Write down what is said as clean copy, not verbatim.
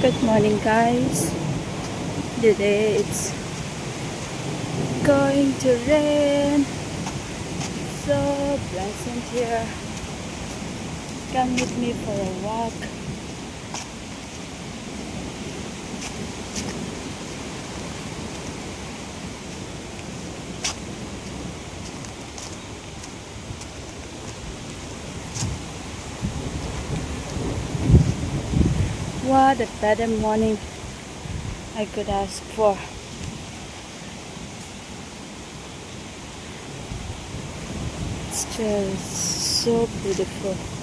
Good morning, guys. Today it's going to rain. So pleasant here. Come with me for a walk. What a better morning I could ask for. It's just so beautiful.